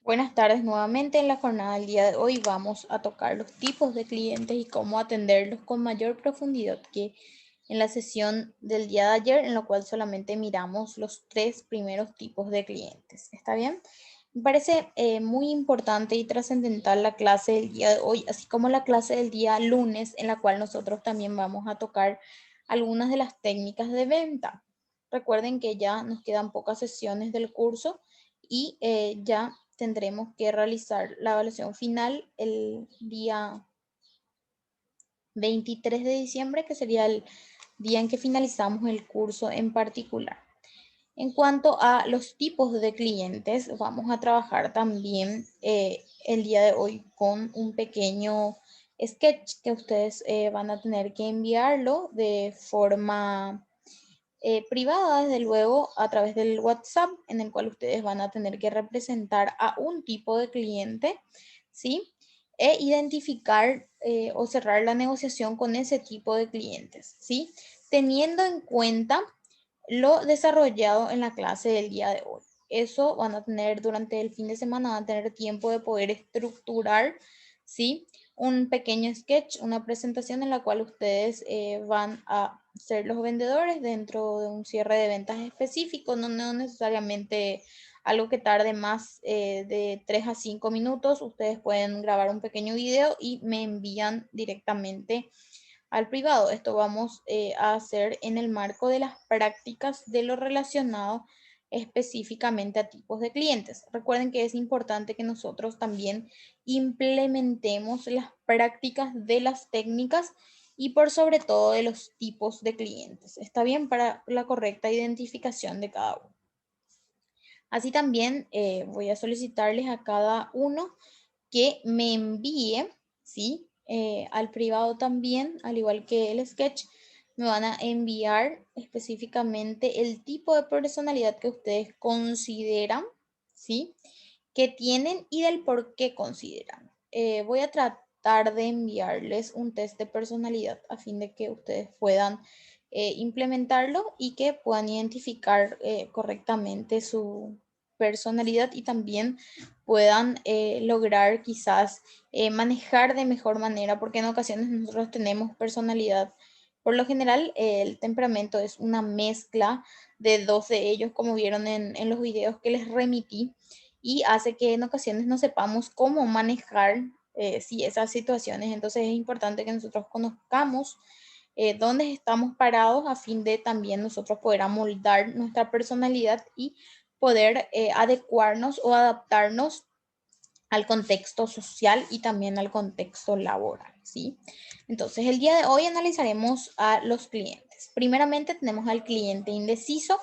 Buenas tardes nuevamente. En la jornada del día de hoy vamos a tocar los tipos de clientes y cómo atenderlos con mayor profundidad que en la sesión del día de ayer, en la cual solamente miramos los tres primeros tipos de clientes. ¿Está bien? Me parece muy importante y trascendental la clase del día de hoy, así como la clase del día lunes, en la cual nosotros también vamos a tocar algunas de las técnicas de venta. Recuerden que ya nos quedan pocas sesiones del curso y ya tendremos que realizar la evaluación final el día 23 de diciembre, que sería el día en que finalizamos el curso en particular. En cuanto a los tipos de clientes, vamos a trabajar también el día de hoy con un pequeño sketch que ustedes van a tener que enviarlo de forma privada, desde luego, a través del WhatsApp, en el cual ustedes van a tener que representar a un tipo de cliente, ¿sí? E identificar o cerrar la negociación con ese tipo de clientes, ¿sí? Teniendo en cuenta lo desarrollado en la clase del día de hoy. Eso van a tener durante el fin de semana, van a tener tiempo de poder estructurar, ¿sí? Un pequeño sketch, una presentación en la cual ustedes van a ser los vendedores dentro de un cierre de ventas específico, no necesariamente algo que tarde más de 3 a 5 minutos. Ustedes pueden grabar un pequeño video y me envían directamente al privado. Esto vamos a hacer en el marco de las prácticas de lo relacionado específicamente a tipos de clientes. Recuerden que es importante que nosotros también implementemos las prácticas de las técnicas y por sobre todo de los tipos de clientes. Está bien para la correcta identificación de cada uno. Así también voy a solicitarles a cada uno que me envíe, ¿sí? Al privado también, al igual que el sketch, me van a enviar específicamente el tipo de personalidad que ustedes consideran, ¿sí? Que tienen y del por qué consideran. Voy a tratar de enviarles un test de personalidad a fin de que ustedes puedan implementarlo y que puedan identificar correctamente su personalidad y también puedan lograr quizás manejar de mejor manera, porque en ocasiones nosotros tenemos personalidad. Por lo general, el temperamento es una mezcla de dos de ellos, como vieron en los videos que les remití, y hace que en ocasiones no sepamos cómo manejar sí, esas situaciones. Entonces es importante que nosotros conozcamos dónde estamos parados a fin de también nosotros poder amoldar nuestra personalidad y poder adecuarnos o adaptarnos al contexto social y también al contexto laboral, ¿sí? Entonces, el día de hoy analizaremos a los clientes. Primeramente tenemos al cliente indeciso,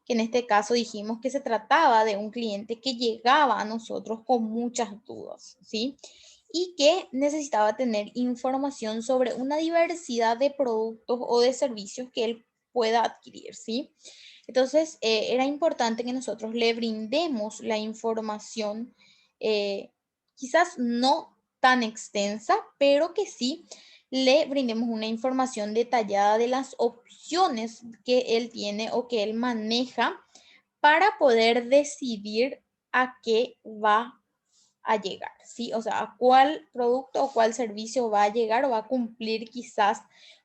que en este caso dijimos que se trataba de un cliente que llegaba a nosotros con muchas dudas, ¿sí? Y que necesitaba tener información sobre una diversidad de productos o de servicios que él pueda adquirir, ¿sí? Entonces, era importante que nosotros le brindemos la información quizás no tan extensa, pero que sí le brindemos una información detallada de las opciones que él tiene o que él maneja para poder decidir a qué va a llegar, ¿sí? O sea, a cuál producto o cuál servicio va a llegar o va a cumplir quizás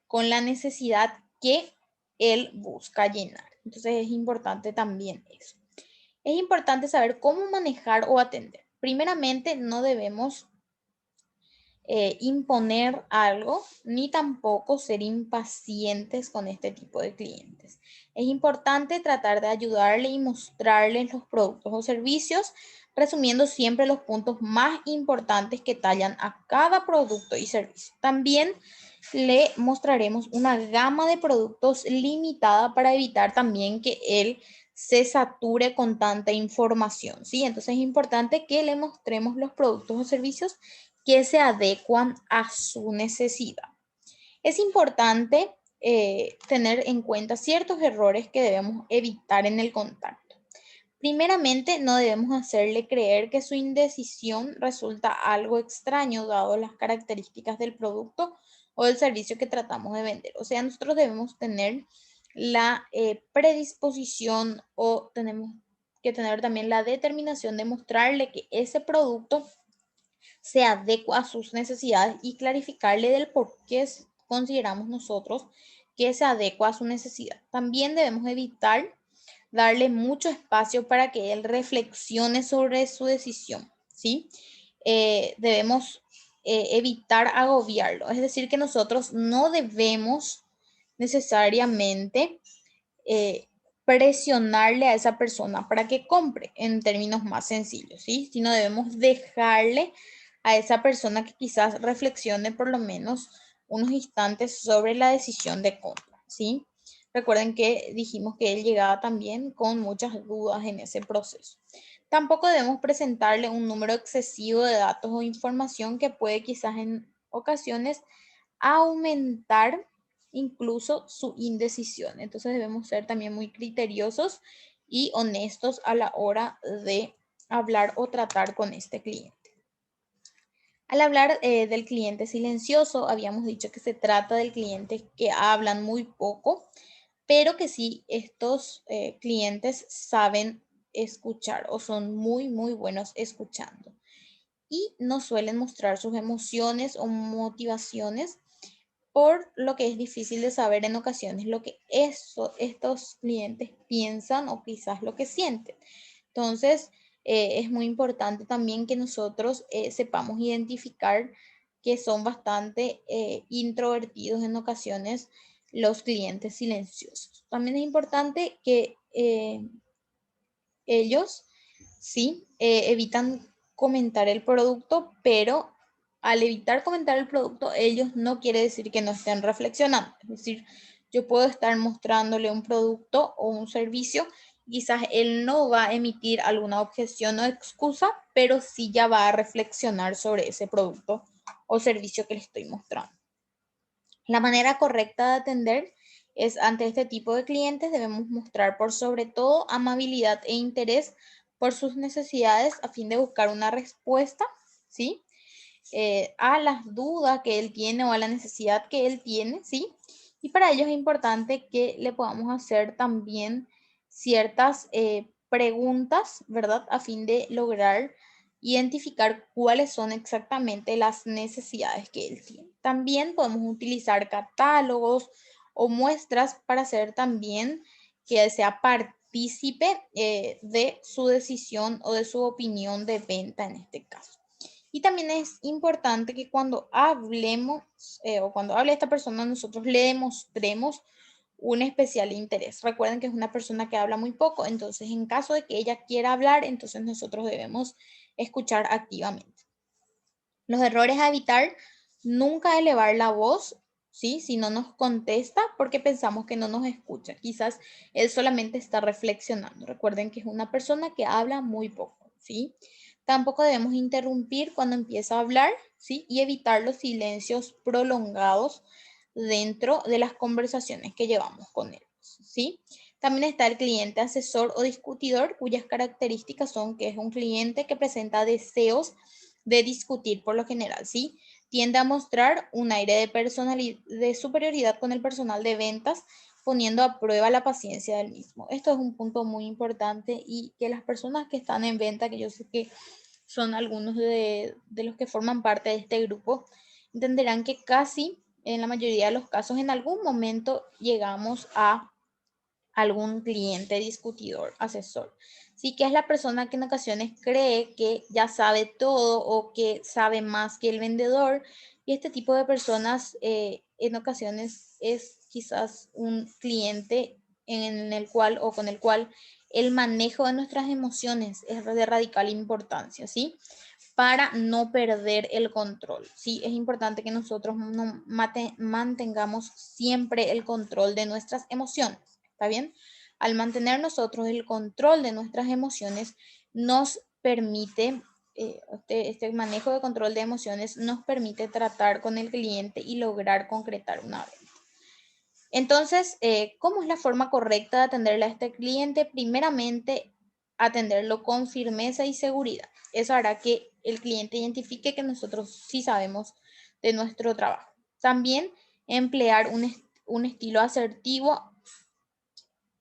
con la necesidad que él busca llenar. Entonces es importante también eso. Es importante saber cómo manejar o atender. Primeramente, no debemos imponer algo, ni tampoco ser impacientes con este tipo de clientes. Es importante tratar de ayudarle y mostrarles los productos o servicios, resumiendo siempre los puntos más importantes que tallan a cada producto y servicio. También le mostraremos una gama de productos limitada para evitar también que él se sature con tanta información, ¿sí? Entonces es importante que le mostremos los productos o servicios que se adecuan a su necesidad. Es importante tener en cuenta ciertos errores que debemos evitar en el contacto. Primeramente, no debemos hacerle creer que su indecisión resulta algo extraño dado las características del producto o del servicio que tratamos de vender. O sea, nosotros debemos tener la predisposición o tenemos que tener también la determinación de mostrarle que ese producto se adecua a sus necesidades y clarificarle del por qué consideramos nosotros que se adecua a su necesidad. También debemos evitar darle mucho espacio para que él reflexione sobre su decisión, ¿sí? Debemos evitar agobiarlo, es decir, que nosotros no debemos necesariamente eh, presionarle a esa persona para que compre en términos más sencillos, ¿sí? Sino debemos dejarle a esa persona que quizás reflexione por lo menos unos instantes sobre la decisión de compra, ¿sí? Recuerden que dijimos que él llegaba también con muchas dudas en ese proceso. Tampoco debemos presentarle un número excesivo de datos o información que puede quizás en ocasiones aumentar incluso su indecisión. Entonces debemos ser también muy criteriosos y honestos a la hora de hablar o tratar con este cliente. Al hablar del cliente silencioso, habíamos dicho que se trata del cliente que hablan muy poco, pero que sí estos clientes saben escuchar o son muy, muy buenos escuchando y no suelen mostrar sus emociones o motivaciones, por lo que es difícil de saber en ocasiones lo que estos clientes piensan o quizás lo que sienten. Entonces, es muy importante también que nosotros sepamos identificar que son bastante introvertidos en ocasiones los clientes silenciosos. También es importante que ellos sí evitan comentar el producto, pero al evitar comentar el producto, ellos no quiere decir que no estén reflexionando. Es decir, yo puedo estar mostrándole un producto o un servicio, quizás él no va a emitir alguna objeción o excusa, pero sí ya va a reflexionar sobre ese producto o servicio que le estoy mostrando. La manera correcta de atender es ante este tipo de clientes debemos mostrar por sobre todo amabilidad e interés por sus necesidades a fin de buscar una respuesta, ¿sí? A las dudas que él tiene o a la necesidad que él tiene, ¿sí? Y para ello es importante que le podamos hacer también ciertas preguntas, ¿verdad? A fin de lograr identificar cuáles son exactamente las necesidades que él tiene. También podemos utilizar catálogos o muestras para hacer también que él sea partícipe de su decisión o de su opinión de venta en este caso. Y también es importante que cuando hablemos o cuando hable esta persona, nosotros le demostremos un especial interés. Recuerden que es una persona que habla muy poco, entonces en caso de que ella quiera hablar, entonces nosotros debemos escuchar activamente. Los errores a evitar, nunca elevar la voz, ¿sí? Si no nos contesta porque pensamos que no nos escucha. Quizás él solamente está reflexionando. Recuerden que es una persona que habla muy poco, ¿sí? Tampoco debemos interrumpir cuando empieza a hablar, ¿sí? Y evitar los silencios prolongados dentro de las conversaciones que llevamos con él, ¿sí? También está el cliente asesor o discutidor, cuyas características son que es un cliente que presenta deseos de discutir por lo general, ¿sí? Tiende a mostrar un aire de personalidad, de superioridad con el personal de ventas, poniendo a prueba la paciencia del mismo. Esto es un punto muy importante y que las personas que están en venta, que yo sé que son algunos de los que forman parte de este grupo, entenderán que casi en la mayoría de los casos en algún momento llegamos a algún cliente discutidor, asesor. Sí, que es la persona que en ocasiones cree que ya sabe todo o que sabe más que el vendedor. Y este tipo de personas en ocasiones es quizás un cliente en el cual o con el cual el manejo de nuestras emociones es de radical importancia, ¿sí? Para no perder el control. Sí, es importante que nosotros no mantengamos siempre el control de nuestras emociones. ¿Está bien? Al mantener nosotros el control de nuestras emociones, nos permite, este manejo de control de emociones nos permite tratar con el cliente y lograr concretar una venta. Entonces, ¿cómo es la forma correcta de atenderle a este cliente? Primeramente, atenderlo con firmeza y seguridad. Eso hará que el cliente identifique que nosotros sí sabemos de nuestro trabajo. También emplear un estilo asertivo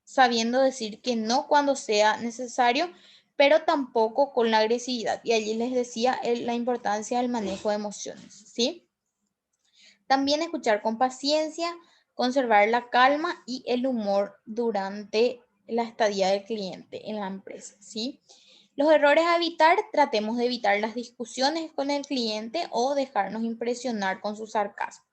sabiendo decir que no cuando sea necesario, pero tampoco con la agresividad. Y allí les decía la importancia del manejo de emociones, ¿sí? También escuchar con paciencia, conservar la calma y el humor durante la estadía del cliente en la empresa, ¿sí? Los errores a evitar, tratemos de evitar las discusiones con el cliente o dejarnos impresionar con su sarcasmo.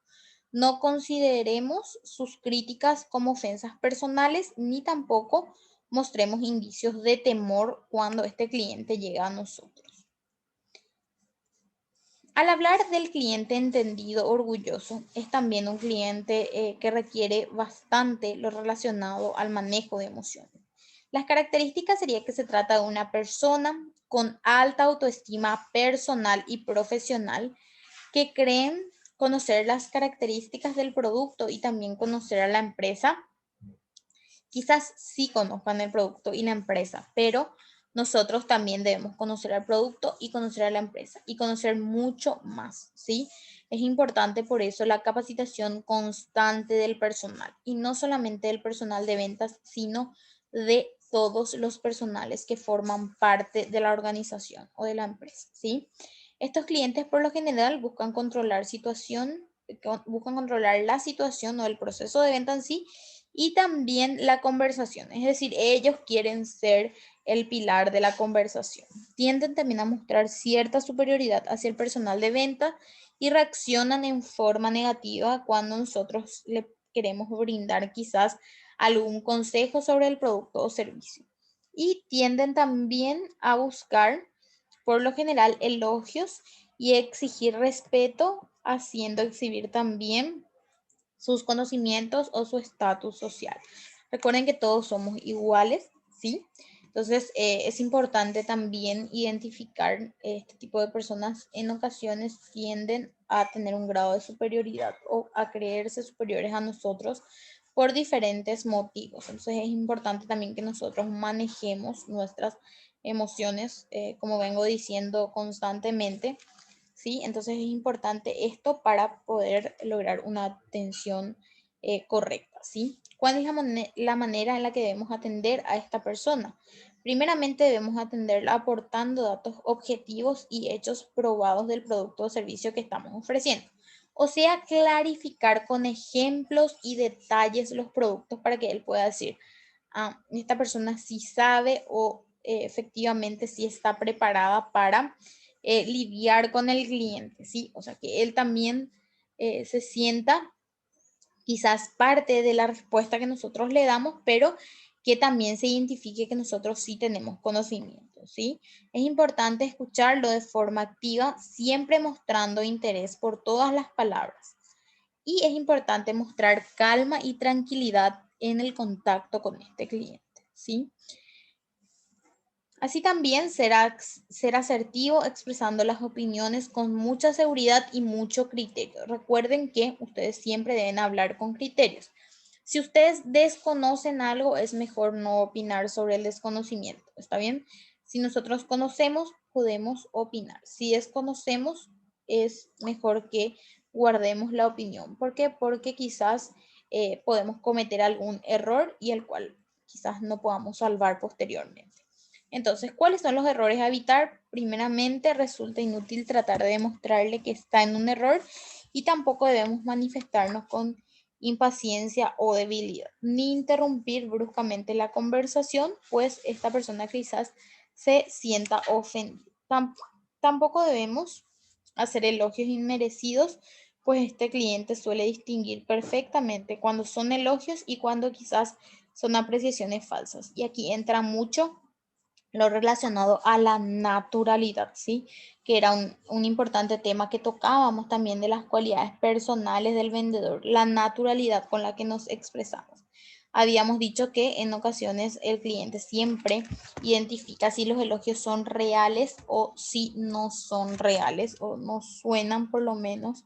No consideremos sus críticas como ofensas personales ni tampoco mostremos indicios de temor cuando este cliente llega a nosotros. Al hablar del cliente entendido, orgulloso, es también un cliente que requiere bastante lo relacionado al manejo de emociones. Las características sería que se trata de una persona con alta autoestima personal y profesional que creen conocer las características del producto y también conocer a la empresa. Quizás sí conozcan el producto y la empresa, pero nosotros también debemos conocer al producto y conocer a la empresa y conocer mucho más, ¿sí? Es importante por eso la capacitación constante del personal y no solamente del personal de ventas, sino de todos los personales que forman parte de la organización o de la empresa, ¿sí? Estos clientes por lo general buscan controlar la situación o el proceso de venta en sí y también la conversación, es decir, ellos quieren ser el pilar de la conversación. Tienden también a mostrar cierta superioridad hacia el personal de venta y reaccionan en forma negativa cuando nosotros le queremos brindar quizás algún consejo sobre el producto o servicio. Y tienden también a buscar, por lo general, elogios y exigir respeto, haciendo exhibir también sus conocimientos o su estatus social. Recuerden que todos somos iguales, ¿sí? Entonces, es importante también identificar este tipo de personas. En ocasiones tienden a tener un grado de superioridad o a creerse superiores a nosotros por diferentes motivos. Entonces, es importante también que nosotros manejemos nuestras emociones, como vengo diciendo constantemente, ¿sí? Entonces es importante esto para poder lograr una atención correcta, ¿sí? ¿Cuál es la manera en la que debemos atender a esta persona? Primeramente debemos atenderla aportando datos objetivos y hechos probados del producto o servicio que estamos ofreciendo. O sea, clarificar con ejemplos y detalles los productos para que él pueda decir, esta persona sí sabe o efectivamente sí está preparada para lidiar con el cliente, ¿sí? O sea, que él también se sienta quizás parte de la respuesta que nosotros le damos, pero que también se identifique que nosotros sí tenemos conocimiento, ¿sí? Es importante escucharlo de forma activa, siempre mostrando interés por todas las palabras. Y es importante mostrar calma y tranquilidad en el contacto con este cliente, ¿sí? Así también ser asertivo expresando las opiniones con mucha seguridad y mucho criterio. Recuerden que ustedes siempre deben hablar con criterios. Si ustedes desconocen algo, es mejor no opinar sobre el desconocimiento. ¿Está bien? Si nosotros conocemos, podemos opinar. Si desconocemos, es mejor que guardemos la opinión. ¿Por qué? Porque quizás podemos cometer algún error y el cual quizás no podamos salvar posteriormente. Entonces, ¿cuáles son los errores a evitar? Primeramente, resulta inútil tratar de demostrarle que está en un error y tampoco debemos manifestarnos con impaciencia o debilidad, ni interrumpir bruscamente la conversación, pues esta persona quizás se sienta ofendida. Tampoco debemos hacer elogios inmerecidos, pues este cliente suele distinguir perfectamente cuando son elogios y cuando quizás son apreciaciones falsas. Y aquí entra mucho lo relacionado a la naturalidad, ¿sí? Que era un importante tema que tocábamos también de las cualidades personales del vendedor, la naturalidad con la que nos expresamos. Habíamos dicho que en ocasiones el cliente siempre identifica si los elogios son reales o si no son reales o no suenan por lo menos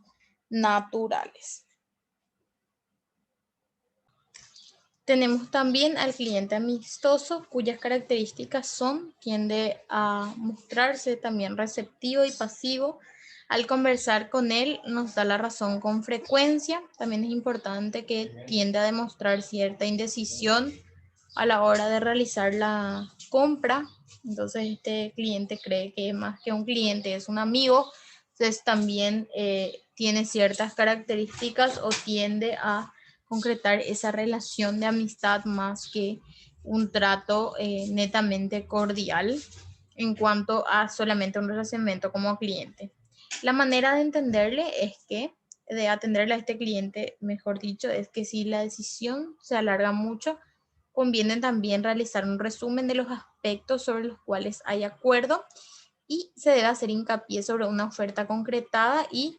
naturales. Tenemos también al cliente amistoso, cuyas características tiende a mostrarse también receptivo y pasivo. Al conversar con él, nos da la razón con frecuencia. También es importante que tiende a demostrar cierta indecisión a la hora de realizar la compra. Entonces este cliente cree que más que un cliente es un amigo, entonces también tiene ciertas características o tiende a concretar esa relación de amistad más que un trato netamente cordial en cuanto a solamente un relacionamiento como cliente. La manera de entenderle es que, de atenderle a este cliente, mejor dicho, es que si la decisión se alarga mucho, conviene también realizar un resumen de los aspectos sobre los cuales hay acuerdo y se debe hacer hincapié sobre una oferta concretada y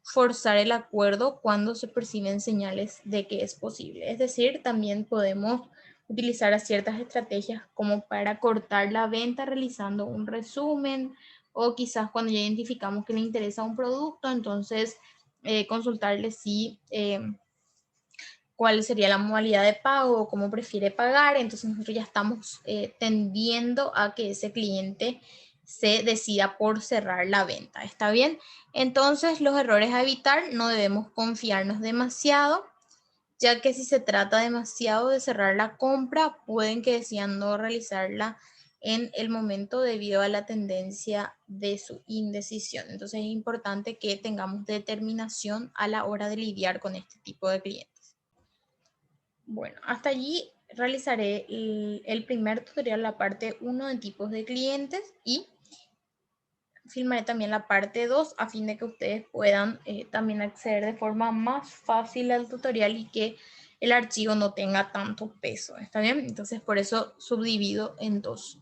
forzar el acuerdo cuando se perciben señales de que es posible. Es decir, también podemos utilizar ciertas estrategias como para cortar la venta realizando un resumen o quizás cuando ya identificamos que le interesa un producto, entonces consultarle si cuál sería la modalidad de pago o cómo prefiere pagar. Entonces nosotros ya estamos tendiendo a que ese cliente se decida por cerrar la venta. ¿Está bien? Entonces los errores a evitar, no debemos confiarnos demasiado, ya que si se trata demasiado de cerrar la compra, pueden que decidan no realizarla en el momento debido a la tendencia de su indecisión. Entonces es importante que tengamos determinación a la hora de lidiar con este tipo de clientes. Bueno, hasta allí realizaré el primer tutorial, la parte 1 de tipos de clientes, y filmaré también la parte 2 a fin de que ustedes puedan también acceder de forma más fácil al tutorial y que el archivo no tenga tanto peso. ¿Está bien? Entonces por eso subdivido en dos.